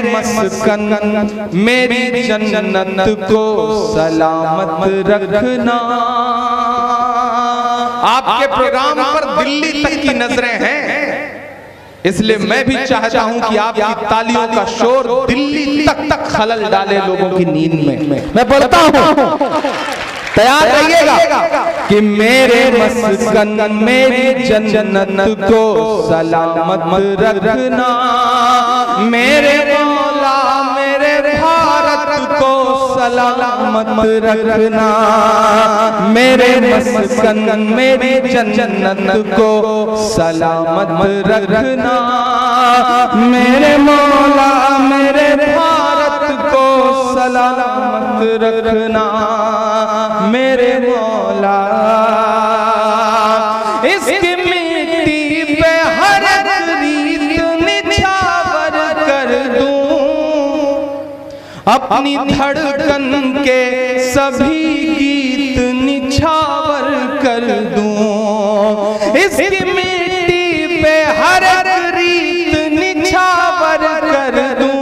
मस्कन मेरी जन्नत को सलामत रखना। आपके प्रोग्राम पर दिल्ली तक की नजरें हैं, इसलिए मैं भी चाहता हूं कि आपकी तालियों का शोर दिल्ली तक खलल डाले लोगों की नींद में। मैं बोलता हूं, तैयार रहिएगा कि मेरे मस्कन मेरी जन्नत को सलामत रखना, मेरे मौला मेरे भारत को सलामत रखना, मेरे मस्कन मेरी जन्नत को सलामत रखना, मेरे मौला मेरे भारत को सलामत रखना, मेरे मौला। इसकी मिट्टी पे हर रीत निछावर कर दूं, अपनी धड़कन के सभी गीत निछावर कर दूं। इसकी मिट्टी पे हर रीत निछावर कर दूं,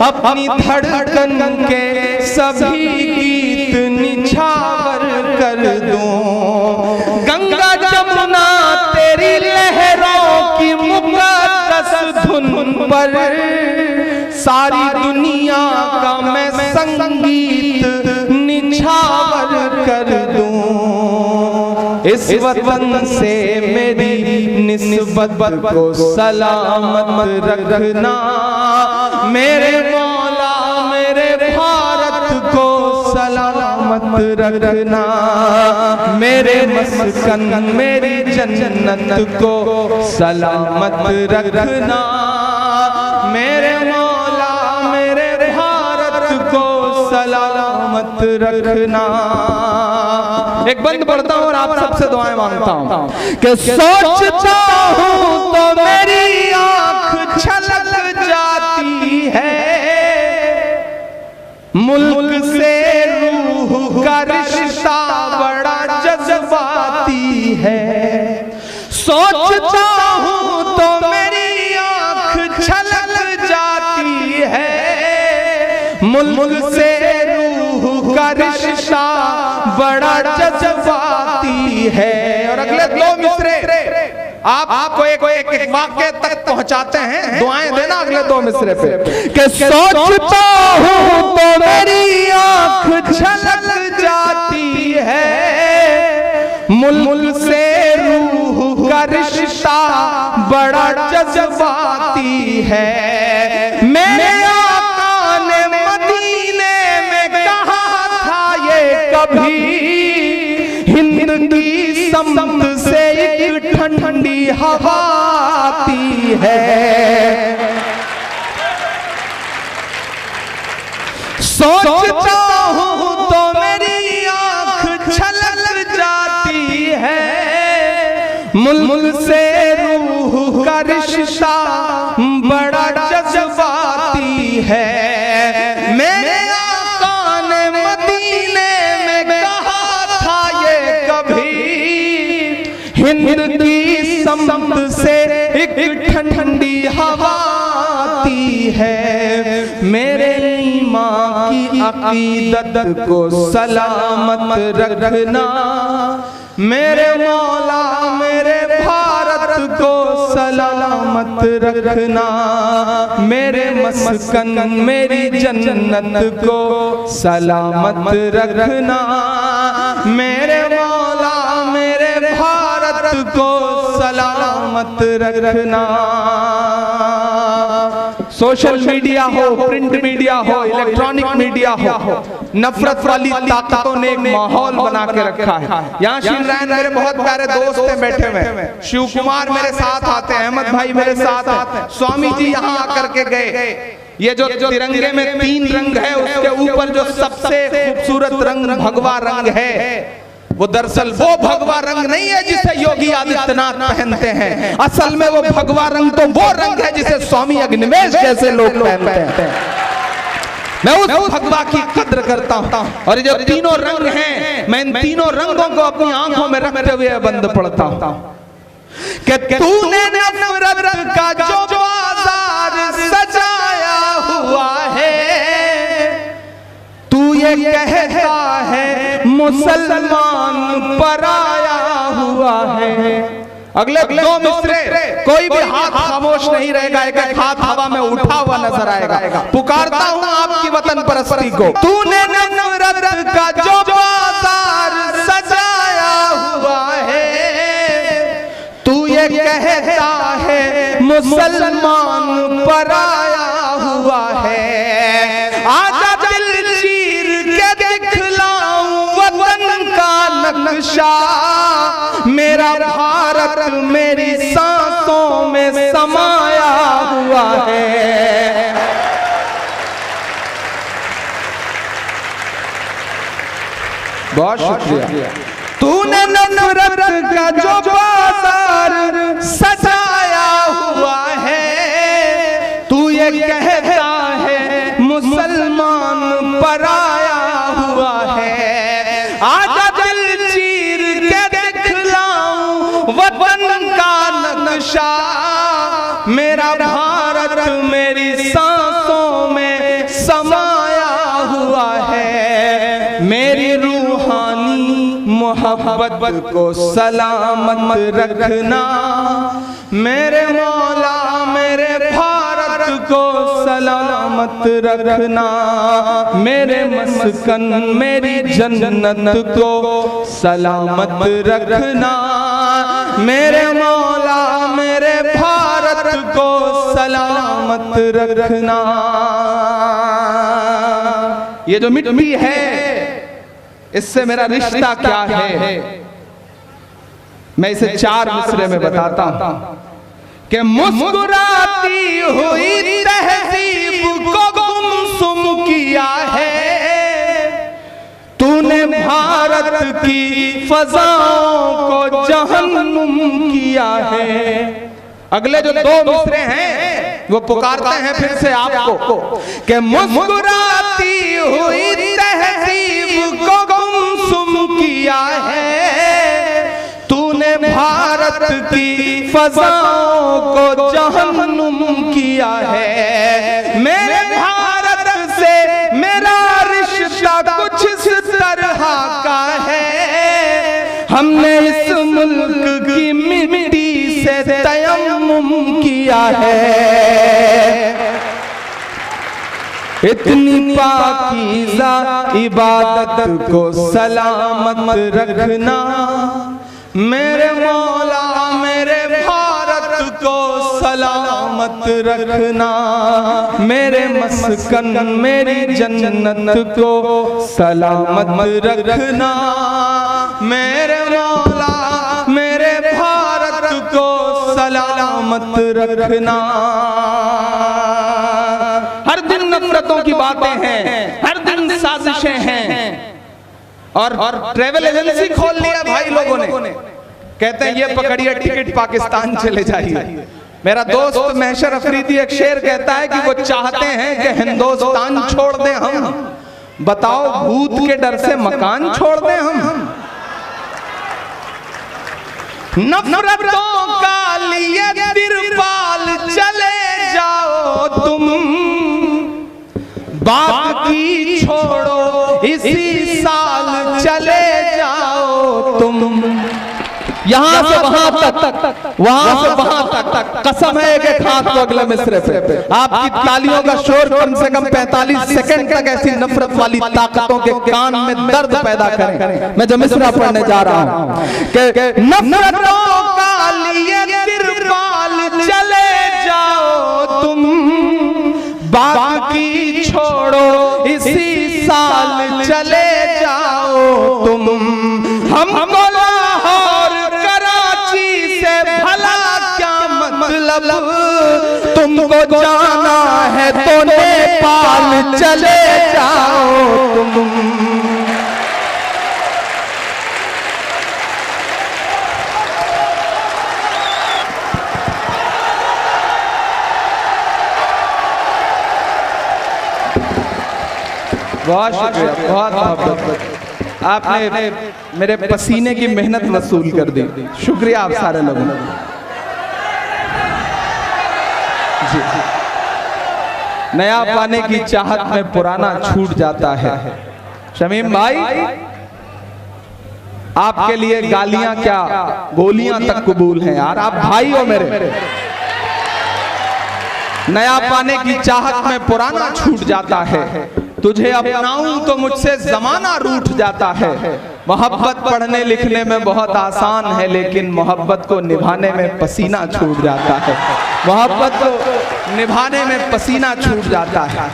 अपनी धड़कन के सभी गीत निछावर कर दूं। गंगा जमुना तेरी लहरों की मुकद्दस धुन पर सारी दुनिया का मैं संगीत निछावर कर दूं। इस वतन से मेरी निस्बत को सलामत रखना, मेरे मौला मेरे भारत को सलामत रखना, मेरे मस्कन मेरी जन्नत को सलामत रखना, मेरे मौला मेरे भारत को सलामत रखना। एक बंद पढ़ता हूं और आप सबसे दुआएं मांगता हूं कि सोचता हूं तो मेरी आंख छलक जाती है, मुल्क से रूह का रिश्ता बड़ा जज्बाती है। सोचता हूं तो मेरी आंख छलक जाती है, मुल्क से रूह का रिश्ता बड़ा जज्बाती है। और अगले दो मिसरे आपको एक वाक्य तक पहुंचाते हैं, दुआएं देना अगले दो मिसरे पे कि सोचता हूं तो मेरी आंख छलक जाती है, मुल्क से रूह का रिश्ता बड़ा जज्बाती है। मेरे आका ने मदीने में कहा था ये कभी, हिंद की समत से एक ठंडी हवा आती है। सोचता हूं तो मेरी आंख छलक जाती है, मुल्क से रूह का रिश्ता बड़ा जज्बाती है। मेरे आका ने मदीने में कहा था ये कभी, हिंद की समत से एक ठंडी हवा आती है। मेरे ईमान की अकीदत को सलामत रखना, मेरे मौला मेरे भारत को सलामत रखना, मेरे मस्कन मेरी जन्नत को सलामत रखना, मेरे मौला मेरे भारत को सलामत रखना। सोशल मीडिया हो, प्रिंट मीडिया हो, इलेक्ट्रॉनिक मीडिया हो, नफरत वाली ताकतों ने एक माहौल बना के रखा है। यहाँ शिवरायन मेरे बहुत प्यारे दोस्त हैं बैठे हुए, शिव कुमार मेरे साथ आते हैं, अहमद भाई मेरे साथ हैं, स्वामी जी यहाँ आकर के गए। ये जो तिरंगे में 3 रंग है, उसके ऊपर जो सबसे खूबसूरत रंग भगवा रंग है, वो दरअसल वो भगवा रंग नहीं है जिसे योगी आदित्यनाथ पहनते हैं। असल में वो भगवा रंग तो वो रंग है जिसे स्वामी अग्निवेश जैसे लोग पहनते हैं। मैं उस भगवा की कद्र करता हूं। और ये जो तीनों रंग हैं, मैं इन तीनों रंगों को अपनी आंखों में रखते हुए बंद पढ़ता हूं कि तूने नफरत का जो बाजार सजाया मुसलमान पराया हुआ है। अगले दो मिसरे कोई भी हाथ खामोश नहीं रहेगा, एक एक हाथ हवा में उठा हुआ नजर आएगा। पुकारता हूँ आपकी वतन परस्ती को। तूने नफरत का जो बाजार सजाया हुआ है, तू ये कहता है मुसलमान पराया हुआ है। आजा दिल चीर के दिखलाऊं वतन का नक्शा, मेरा भारत मेरी सांसों में समाया हुआ है। बहुत शुक्रिया। तूने नफरत का जो बाजार सजाया हुआ है, तू ये कहता है मुसलमान पराया हुआ है। आजा दिल चीर के दिखलाऊं वतन का नक्शा, मेरा भारत मेरी सांसों में समाया हुआ है। मेरी रूहानी मोहब्बत को सलामत रखना, मेरे मौला मेरे भारत को सलामत रखना। मेरे मस्कन मेरी जन्नत को सलामत रखना, मेरे मौला मेरे भारत को सलामत रखना। ये जो मिट्टी है इससे मेरा रिश्ता क्या है, मैं इसे 4 मिसरे में बताता हूं कि मुस्कुराती हुई तहजीब को गुमसुम किया है, तूने भारत की फजाओं को जहन्नुम किया है। अगले जो 2 मिसरे हैं वो पुकारते हैं फिर से आपको कि मुस्कुराती हुई तहजीब को गुमसुम किया है, तूने भारत की फजाओं को जहन्नुम किया है। मेरे भारत से मेरा रिश्ता कुछ इस तरह का है, हमने इस मुल्क की मिट्टी से तयम्मुम किया है। इतनी पाकीज़ा इबादत को सलामत रखना, मेरे मौला मेरे भारत को सलामत रखना। मेरे मस्कन मेरी जन्नत को सलामत रखना, मेरे मौला मेरे भारत को सलामत रखना। हर दिन नफरतों की बातें हैं, हर दिन साजिशें हैं, और ट्रेवल एजेंसी खोल लिया भाई लोगों ने। कहते हैं ये पकड़िए टिकट पाकिस्तान चले जाइए। मेरा दोस्त महशर अफरीदी एक शेर कहता है कि वो चाहते हैं कि हिंदुस्तान छोड़ दें हम। बताओ भूत के डर से मकान छोड़ दें हम? नफरतों का लिए तिरपाल चले जाओ तुम, बाकी छोड़ो इसी साल चले जाओ तुम। यहाँ से वहां तक, वहां से वहां तक कसम है एक हाथ को अगले मिसरे पे। आपकी तालियों का शोर कम से कम 45 सेकंड तक ऐसी नफरत वाली ताकतों के कान में दर्द पैदा करें। मैं जो मिसरा पढ़ने जा रहा हूं कि नफरतों का लिए तिरपाल चले जाओ तुम, बाकी छोड़ो इसी साल चले जाओ तुम। हमको लाहौर कराची से भला क्या मतलब, तुमको जाना है तो नेपाल चले जाओ तुम। बहुत शुक्रिया, बहुत बहुत आपने मेरे पसीने की मेहनत वसूल कर दी। शुक्रिया आप सारे लोगों का। जी, नया पाने की चाहत में पुराना छूट जाता है। शमीम भाई आपके लिए गालियां क्या गोलियां तक कबूल हैं यार। आप भाई हो मेरे। नया पाने की चाहत में पुराना छूट जाता है, तुझे अपनाऊं तो मुझसे जमाना रूठ जाता है। मोहब्बत पढ़ने लिखने में बहुत आसान है, लेकिन मोहब्बत को निभाने में पसीना छूट जाता है। मोहब्बत को निभाने में पसीना छूट जाता है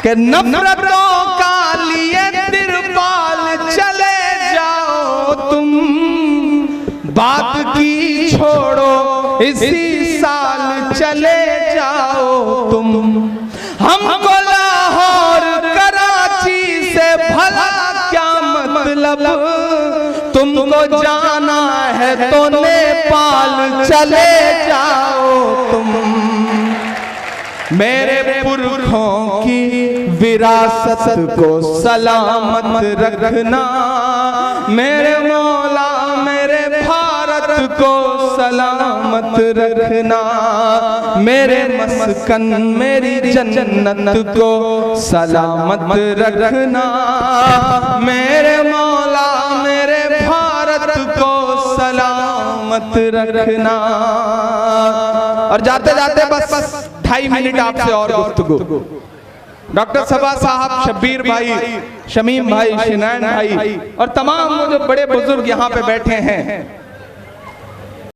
कि नफरतों का लिए तिरपाल चले जाओ तुम, बात की छोड़ो इसी साल चले जाओ तुम। हमको लाहौर कराची से भला क्या मतलब, तुमको जाना है तो नेपाल चले जाओ तुम। मेरे पुरखों की विरासत को सलामत रखना, मेरे मौला मेरे भारत को सलामत रखना, मेरे मस्कन मेरी जन्नत को सलामत रखना, मेरे मौला मेरे भारत को सलामत रखना। और जाते जाते बस 2.5 मिनट आपसे और गुफ्तगू। डॉक्टर सबा साहब, शब्बीर भाई, शमीम भाई, शिनान भाई और तमाम वो जो बड़े बुजुर्ग यहाँ पे बैठे हैं,